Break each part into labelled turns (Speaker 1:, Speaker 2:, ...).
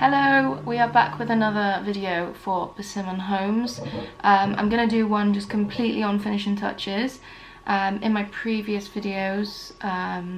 Speaker 1: Hello, we are back with another video for Persimmon Homes. I'm going to do one just completely on finishing touches. In my previous videos,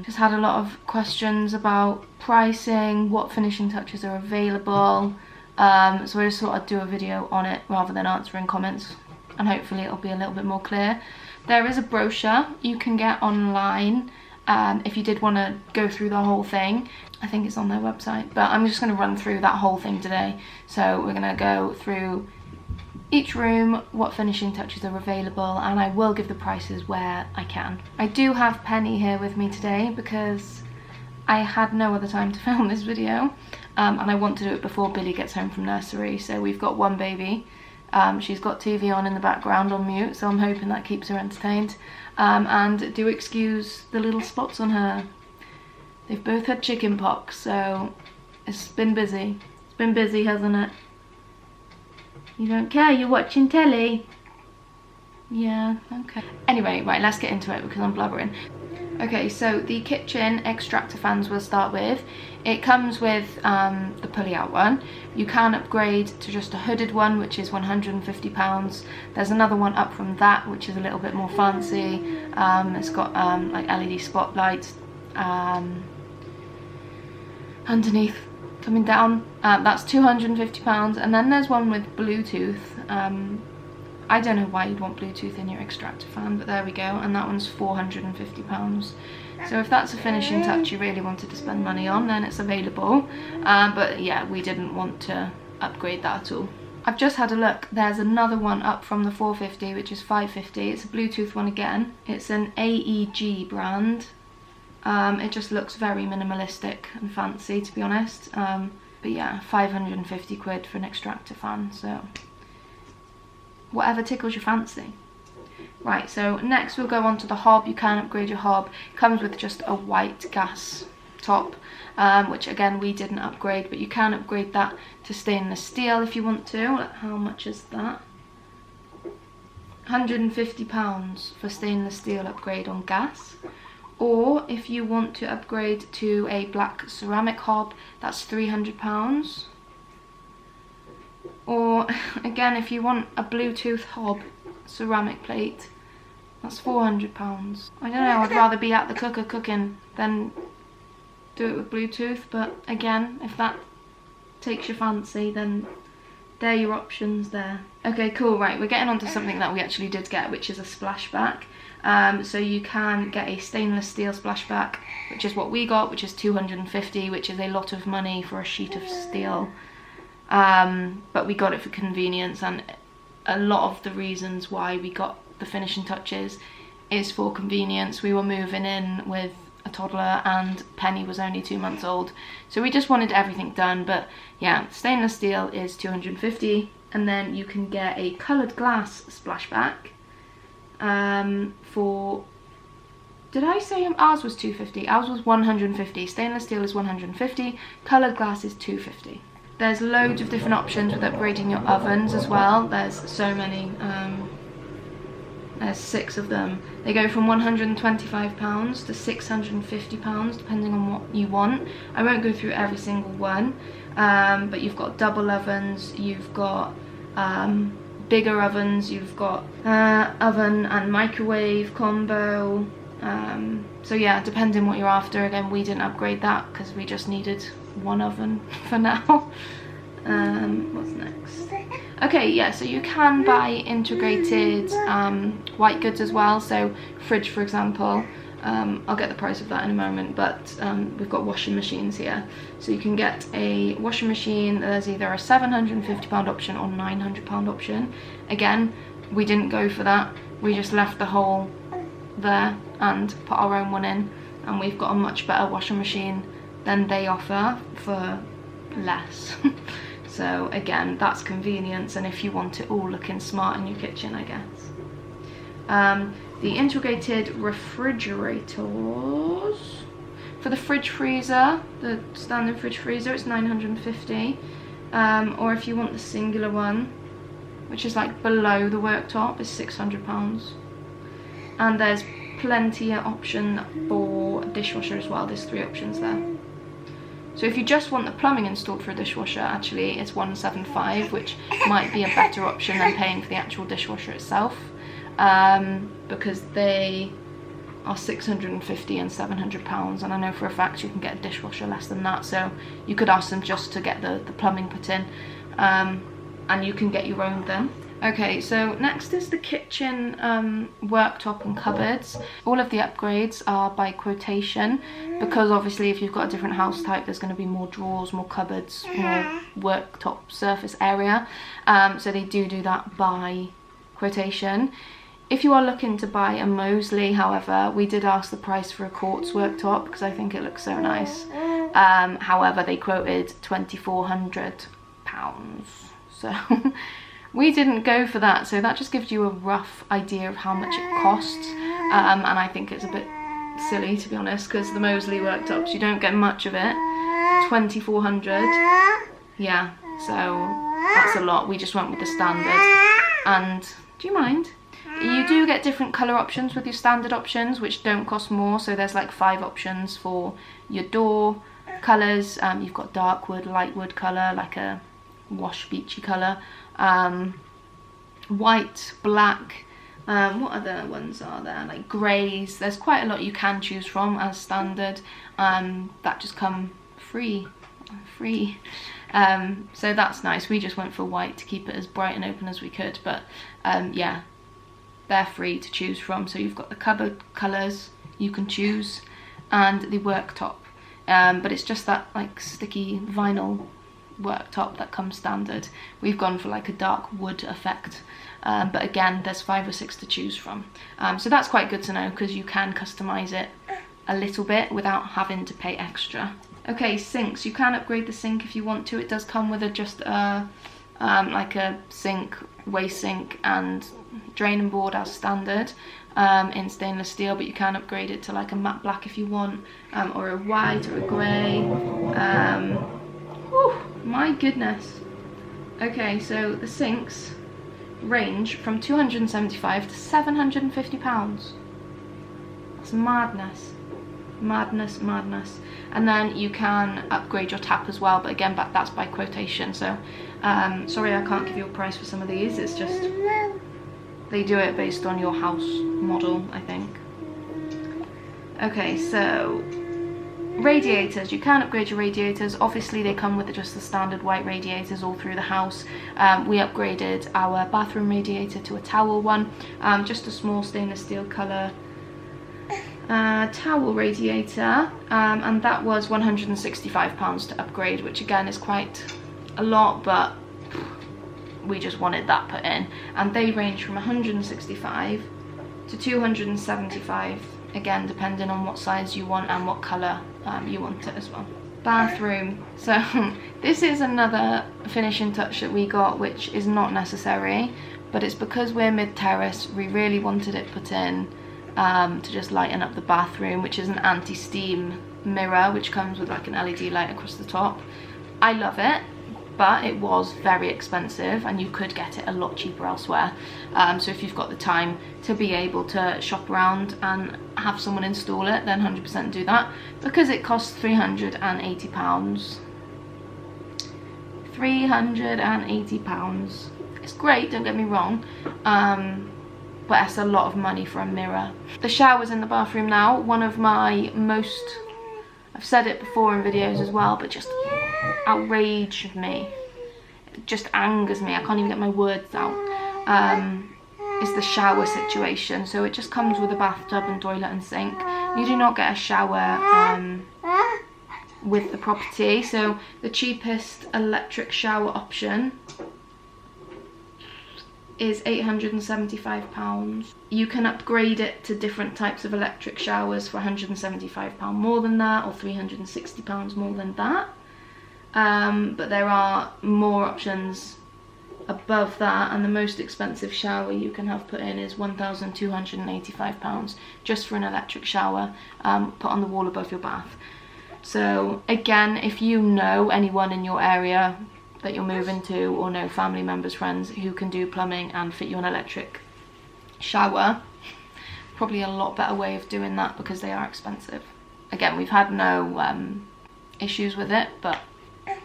Speaker 1: just had a lot of questions about pricing, what finishing touches are available, so I just thought I'd do a video on it rather than answering comments, and hopefully it'll be a little bit more clear. There is a brochure you can get online if you did want to go through the whole thing. I think it's on their website, but I'm just going to run through that whole thing today. So we're going to go through each room, what finishing touches are available, and I will give the prices where I can. I do have Penny here with me today because I had no other time to film this video, and I want to do it before Billy gets home from nursery. So we've got one baby. She's got TV on in the background on mute, so I'm hoping that keeps her entertained. And do excuse the little spots on her. They've both had chicken pox, so it's been busy. It's been busy, hasn't it? You don't care, you're watching telly? Yeah, okay. Anyway, right, let's get into it because I'm blubbering. Okay, so the kitchen extractor fans we'll start with. It comes with the pulley out one. You can upgrade to just a hooded one, which is £150. There's another one up from that, which is a little bit more fancy. It's got like LED spotlights underneath coming down. That's £250. And then there's one with Bluetooth. I don't know why you'd want Bluetooth in your extractor fan, but there we go, and that one's £450. So if that's a finishing touch you really wanted to spend money on, then it's available. But yeah, we didn't want to upgrade that at all. I've just had a look. There's another one up from the £450, which is £550. It's a Bluetooth one again. It's an AEG brand. It just looks very minimalistic and fancy, to be honest. But yeah, 550 quid for an extractor fan, so whatever tickles your fancy. Right, so next we'll go on to the hob. You can upgrade your hob. It comes with just a white gas top, which again we didn't upgrade, but you can upgrade that to stainless steel if you want to. How much is that? £150 for stainless steel upgrade on gas. Or if you want to upgrade to a black ceramic hob, that's £300. Or again, if you want a Bluetooth hob ceramic plate, that's £400. I don't know, I'd rather be at the cooker cooking than do it with Bluetooth, but again, if that takes your fancy, then they're your options there. Okay, cool, right, we're getting on to something that we actually did get, which is a splashback. So you can get a stainless steel splashback, which is what we got, which is £250, which is a lot of money for a sheet of steel. But we got it for convenience, and a lot of the reasons why we got the finishing touches is for convenience. We were moving in with a toddler and Penny was only 2 months old, so we just wanted everything done. But yeah, stainless steel is £250, and then you can get a coloured glass splashback for, did I say ours was £250? Ours was £150. Stainless steel is £150, coloured glass is £250. There's loads of different options with upgrading your ovens as well. There's so many. There's 6 of them. They go from £125 to £650, depending on what you want. I won't go through every single one, but you've got double ovens, you've got bigger ovens, you've got oven and microwave combo. So yeah, depending what you're after. Again, we didn't upgrade that because we just needed one oven for now. What's next? Okay, yeah, so you can buy integrated white goods as well. So fridge, for example, I'll get the price of that in a moment, but we've got washing machines here. So you can get a washing machine. There's either a £750 option or £900 option. Again, we didn't go for that. We just left the hole there and put our own one in, and we've got a much better washing machine than they offer for less. So again, that's convenience, and if you want it all looking smart in your kitchen, I guess. The integrated refrigerators, for the fridge freezer, the standard fridge freezer, it's £950. Or if you want the singular one, which is like below the worktop, is £600. And there's plenty of option for dishwasher as well. There's 3 options there. So if you just want the plumbing installed for a dishwasher, actually it's £175, which might be a better option than paying for the actual dishwasher itself, because they are £650 and £700, and I know for a fact you can get a dishwasher less than that, so you could ask them just to get the plumbing put in, and you can get your own then. Okay, so next is the kitchen worktop and cupboards. All of the upgrades are by quotation, because obviously if you've got a different house type, there's going to be more drawers, more cupboards, more worktop surface area, so they do that by quotation. If you are looking to buy a Mosley, however, we did ask the price for a quartz worktop because I think it looks so nice. However, they quoted £2,400, so we didn't go for that. So that just gives you a rough idea of how much it costs, and I think it's a bit silly, to be honest, because the Mosley worktops, you don't get much of it. £2,400, yeah, so that's a lot. We just went with the standard. And do you mind? You do get different colour options with your standard options, which don't cost more. So there's like 5 options for your door colours. You've got dark wood, light wood colour, like a wash beachy colour, white, black, what other ones are there, like greys. There's quite a lot you can choose from as standard, that just come free. So that's nice. We just went for white to keep it as bright and open as we could, but yeah, they're free to choose from. So you've got the cupboard colours you can choose, and the worktop, but it's just that like sticky vinyl worktop that comes standard. We've gone for like a dark wood effect, but again there's 5 or 6 to choose from, so that's quite good to know, because you can customize it a little bit without having to pay extra. Okay, sinks. You can upgrade the sink if you want to. It does come with just like a sink, waste sink and draining board as standard, in stainless steel, but you can upgrade it to like a matte black if you want, or a white or a grey. Whew, my goodness. Okay, so the sinks range from £275 to £750. That's madness. Madness. And then you can upgrade your tap as well, but again, that's by quotation, so sorry I can't give you a price for some of these. It's just they do it based on your house model, I think. Okay, so radiators. You can upgrade your radiators. Obviously they come with just the standard white radiators all through the house. We upgraded our bathroom radiator to a towel one, just a small stainless steel colour towel radiator, and that was £165 to upgrade, which again is quite a lot, but we just wanted that put in. And they range from £165 to £275, again depending on what size you want and what colour you want it as well. Bathroom. So this is another finishing touch that we got, which is not necessary, but it's because we're mid-terrace, we really wanted it put in to just lighten up the bathroom, which is an anti-steam mirror which comes with like an LED light across the top. I love it, but it was very expensive and you could get it a lot cheaper elsewhere, so if you've got the time to be able to shop around and have someone install it, then 100% do that, because it costs £380. £380. It's great, don't get me wrong, but it's a lot of money for a mirror. The shower's in the bathroom now. One of my most, I've said it before in videos as well, but just outraged me, it just angers me, I can't even get my words out, is the shower situation. So it just comes with a bathtub and toilet and sink. You do not get a shower with the property. So the cheapest electric shower option is £875. You can upgrade it to different types of electric showers for £175 more than that, or £360 more than that, but there are more options above that, and the most expensive shower you can have put in is £1,285 just for an electric shower, put on the wall above your bath. So again, if you know anyone in your area that you're moving to, or know family members, friends who can do plumbing and fit you an electric shower, probably a lot better way of doing that, because they are expensive. Again, we've had no issues with it, but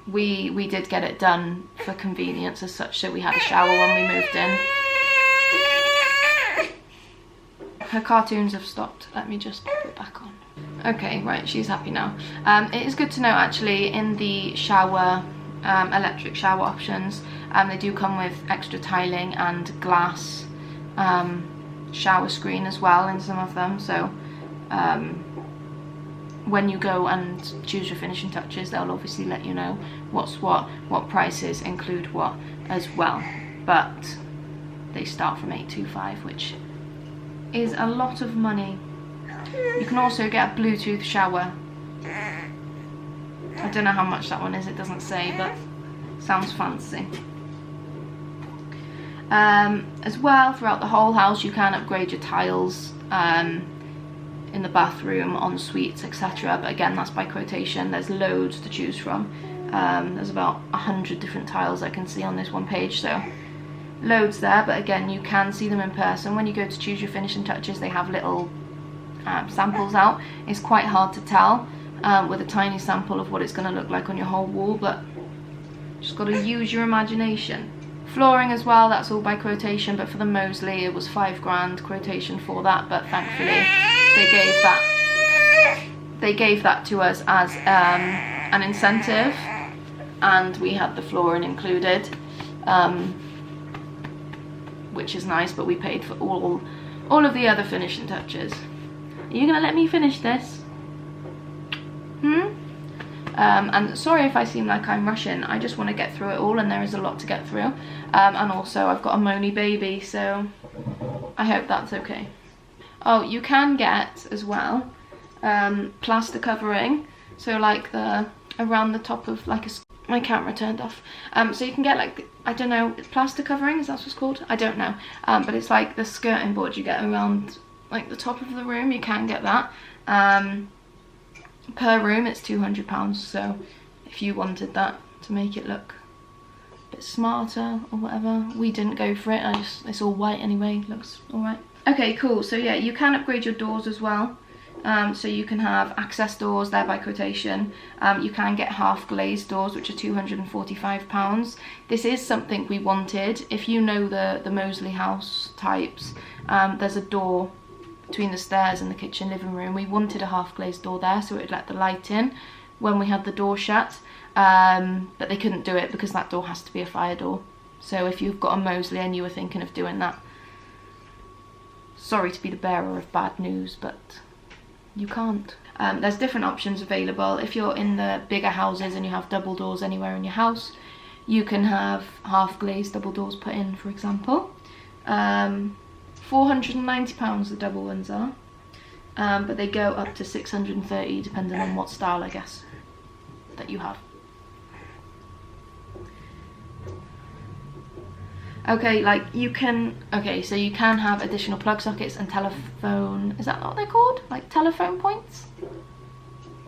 Speaker 1: we did get it done for convenience as such, so we had a shower when we moved in. Her cartoons have stopped. Let me just put it back on. Okay, right, she's happy now. It is good to know actually, in the shower, electric shower options, they do come with extra tiling and glass shower screen as well in some of them, so when you go and choose your finishing touches, they'll obviously let you know what's what prices include what as well, but they start from $825, which is a lot of money. You can also get a Bluetooth shower. I don't know how much that one is, it doesn't say, but sounds fancy. As well, throughout the whole house you can upgrade your tiles in the bathroom, en suites, etc. But again, that's by quotation. There's loads to choose from. There's about 100 different tiles I can see on this one page, so loads there. But again, you can see them in person. When you go to choose your finishing touches, they have little samples out. It's quite hard to tell with a tiny sample of what it's going to look like on your whole wall, but just got to use your imagination. Flooring as well, that's all by quotation, but for the Mosley it was £5 quotation for that, but thankfully they gave that to us as an incentive, and we had the flooring included, which is nice, but we paid for all of the other finishing touches. Are you gonna let me finish this? And sorry if I seem like I'm rushing, I just want to get through it all, and there is a lot to get through. And also I've got a moany baby, so I hope that's okay. Oh, you can get as well plaster covering, so like around the top of like my camera turned off. So you can get like, I don't know, plaster covering, is that what it's called? I don't know. But it's like the skirting board you get around like the top of the room. You can get that. Per room it's £200, so if you wanted that to make it look a bit smarter or whatever. We didn't go for it, it's all white anyway, looks alright. Okay, cool, so yeah, you can upgrade your doors as well. So you can have access doors, there by quotation. You can get half glazed doors, which are £245. This is something we wanted. If you know the Mosley house types, there's a door between the stairs and the kitchen living room. We wanted a half glazed door there so it would let the light in when we had the door shut, but they couldn't do it because that door has to be a fire door. So if you've got a Mosley and you were thinking of doing that, sorry to be the bearer of bad news, but you can't. There's different options available. If you're in the bigger houses and you have double doors anywhere in your house, you can have half glazed double doors put in, for example. £490 the double ones are, but they go up to £630 depending on what style, I guess, that you have. Okay, like you can, okay, so you can have additional plug sockets and telephone, is that what they're called? Like telephone points?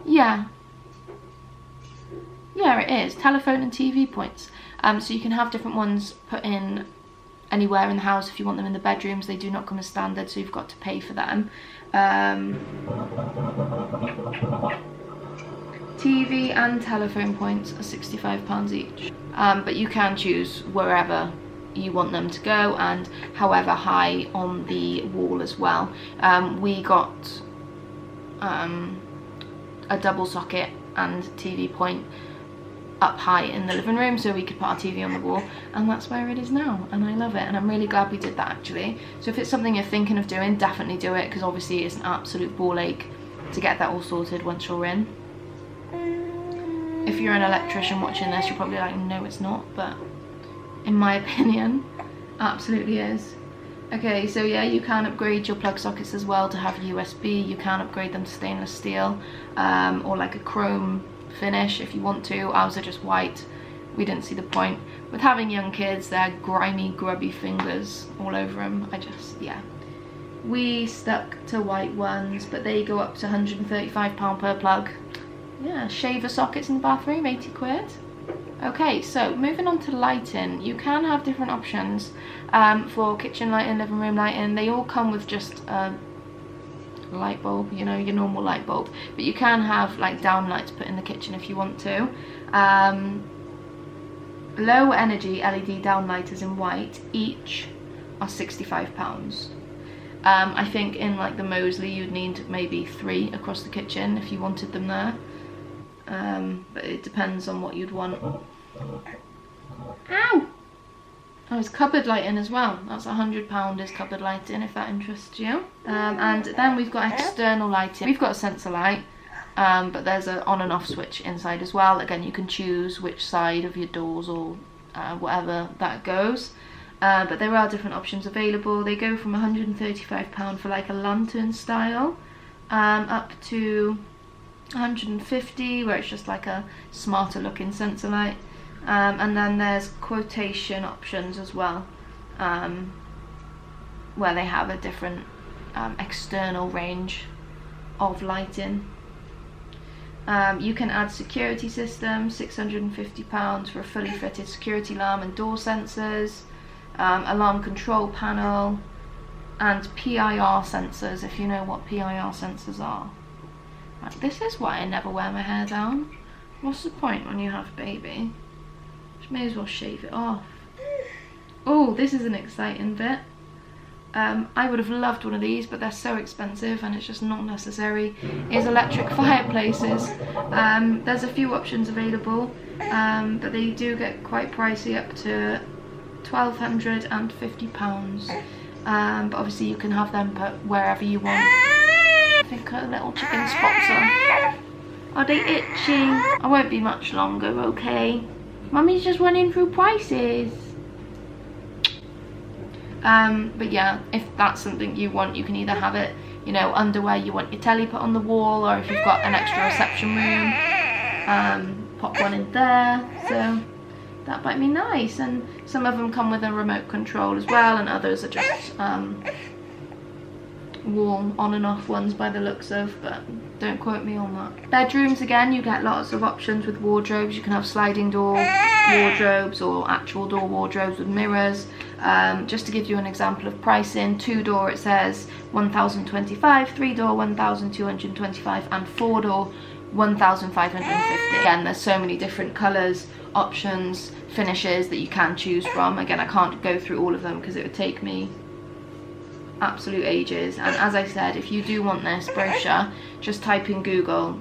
Speaker 1: Yeah. Yeah, it is, telephone and TV points. So you can have different ones put in anywhere in the house. If you want them in the bedrooms, they do not come as standard, so you've got to pay for them. TV and telephone points are £65 each, but you can choose wherever you want them to go and however high on the wall as well. We got a double socket and TV point up high in the living room so we could put our TV on the wall, and that's where it is now, and I love it, and I'm really glad we did that actually. So if it's something you're thinking of doing, definitely do it, because obviously it's an absolute ball ache to get that all sorted once you're in. If you're an electrician watching this, you're probably like, no it's not, but in my opinion, absolutely is. Okay, so yeah, you can upgrade your plug sockets as well to have USB. You can upgrade them to stainless steel or like a chrome finish if you want to. Ours are just white. We didn't see the point. With having young kids, they're grimy, grubby fingers all over them. Yeah. We stuck to white ones, but they go up to £135 per plug. Yeah, shaver sockets in the bathroom, 80 quid. Okay, so moving on to lighting, you can have different options for kitchen lighting, living room lighting. They all come with just a light bulb, you know, your normal light bulb. But you can have like downlights put in the kitchen if you want to. Low energy LED downlighters in white each are £65. I think in like the Moseley you'd need maybe 3 across the kitchen if you wanted them there. But it depends on what you'd want. Ow! Oh, it's cupboard lighting as well. That's £100 is cupboard lighting, if that interests you. And then we've got external lighting. We've got a sensor light, but there's an on and off switch inside as well. Again, you can choose which side of your doors or whatever that goes. But there are different options available. They go from £135 for like a lantern style, up to £150 where it's just like a smarter looking sensor light. And then there's quotation options as well, where they have a different external range of lighting. You can add security system, £650 for a fully fitted security alarm and door sensors, alarm control panel, and PIR sensors, if you know what PIR sensors are. Right, this is why I never wear my hair down. What's the point when you have a baby? May as well shave it off. Oh, this is an exciting bit. I would have loved one of these, but they're so expensive and it's just not necessary. Is electric fireplaces. There's a few options available, but they do get quite pricey, up to £1,250. But obviously you can have them put wherever you want. I think her little chicken spots are they itching? I won't be much longer, okay? Mummy's just running through prices. But yeah, if that's something you want, you can either have it, you know, under where you want your telly put on the wall, or if you've got an extra reception room, pop one in there. So that might be nice. And some of them come with a remote control as well, and others are just wall on and off ones by the looks of, but don't quote me on that. Bedrooms, again, you get lots of options with wardrobes. You can have sliding door wardrobes or actual door wardrobes with mirrors. Just to give you an example of pricing, 2-door it says £1,025, 3-door £1,225, and 4-door £1,550. Again, there's so many different colours, options, finishes that you can choose from. Again, I can't go through all of them because it would take me absolute ages. And as I said, if you do want this brochure, just type in Google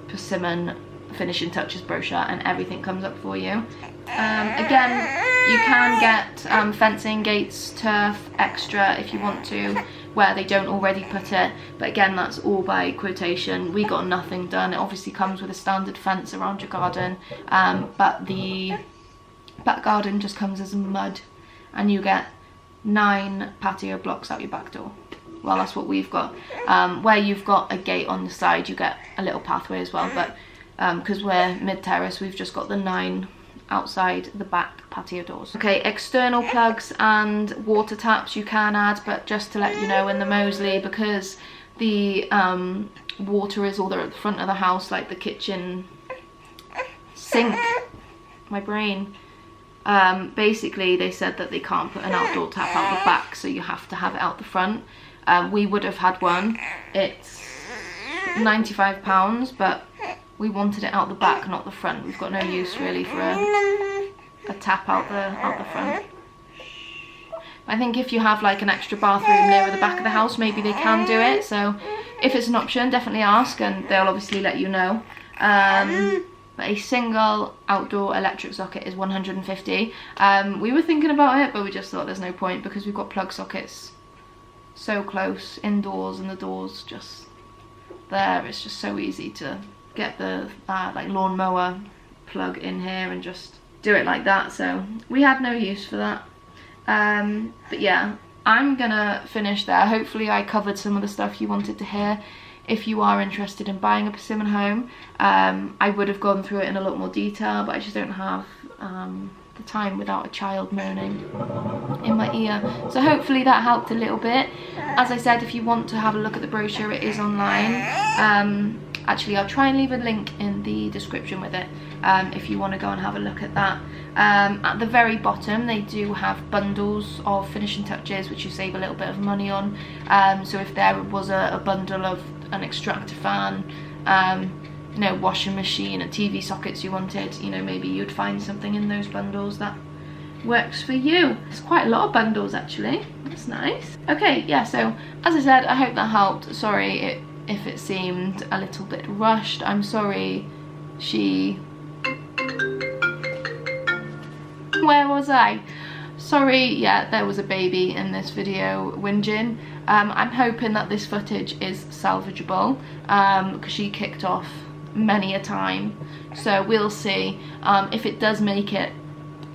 Speaker 1: Persimmon finishing touches brochure and everything comes up for you. Again, you can get fencing, gates, turf extra if you want to, where they don't already put it, but again, that's all by quotation. We got nothing done. It obviously comes with a standard fence around your garden, but the back garden just comes as mud, and you get 9 patio blocks out your back door. Well, that's what we've got. Where you've got a gate on the side, you get a little pathway as well, but because we're mid-terrace, we've just got the 9 outside the back patio doors. Okay, external plugs and water taps you can add, but just to let you know, in the Moseley, because the water is all there at the front of the house, like the kitchen sink, my brain, basically they said that they can't put an outdoor tap out the back, so you have to have it out the front. We would have had one. It's £95, but we wanted it out the back, not the front. We've got no use really for a tap out the front. I think if you have like an extra bathroom near the back of the house, maybe they can do it. So if it's an option, definitely ask and they'll obviously let you know. But a single outdoor electric socket is £150. We were thinking about it, but we just thought there's no point because we've got plug sockets so close indoors and the door's just there. It's just so easy to get the like lawnmower plug in here and just do it like that. So we had no use for that. But yeah, I'm gonna finish there. Hopefully I covered some of the stuff you wanted to hear. If you are interested in buying a Persimmon home, I would have gone through it in a lot more detail, but I just don't have the time without a child moaning in my ear. So hopefully that helped a little bit. As I said, if you want to have a look at the brochure, it is online. Actually, I'll try and leave a link in the description with it if you want to go and have a look at that. At the very bottom they do have bundles of finishing touches which you save a little bit of money on. So if there was a bundle of an extractor fan, you know, washing machine and TV sockets you wanted, you know, maybe you'd find something in those bundles that works for you. It's quite a lot of bundles actually, that's nice. Okay, yeah, so as I said, I hope that helped. Sorry if it seemed a little bit rushed. I'm sorry where was I? Sorry, yeah, there was a baby in this video whinging. I'm hoping that this footage is salvageable because she kicked off many a time, so we'll see. If it does make it,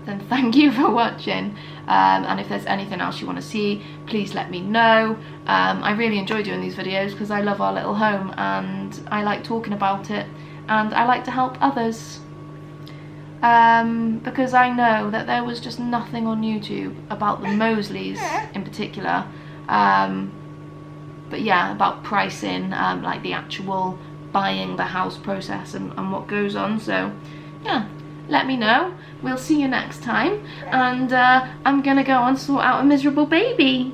Speaker 1: then thank you for watching, and if there's anything else you want to see, please let me know. I really enjoy doing these videos because I love our little home and I like talking about it, and I like to help others. Because I know that there was just nothing on YouTube about the Mosleys in particular, but yeah, about pricing, like the actual buying the house process and what goes on. So yeah, let me know. We'll see you next time, and I'm gonna go and sort out a miserable baby.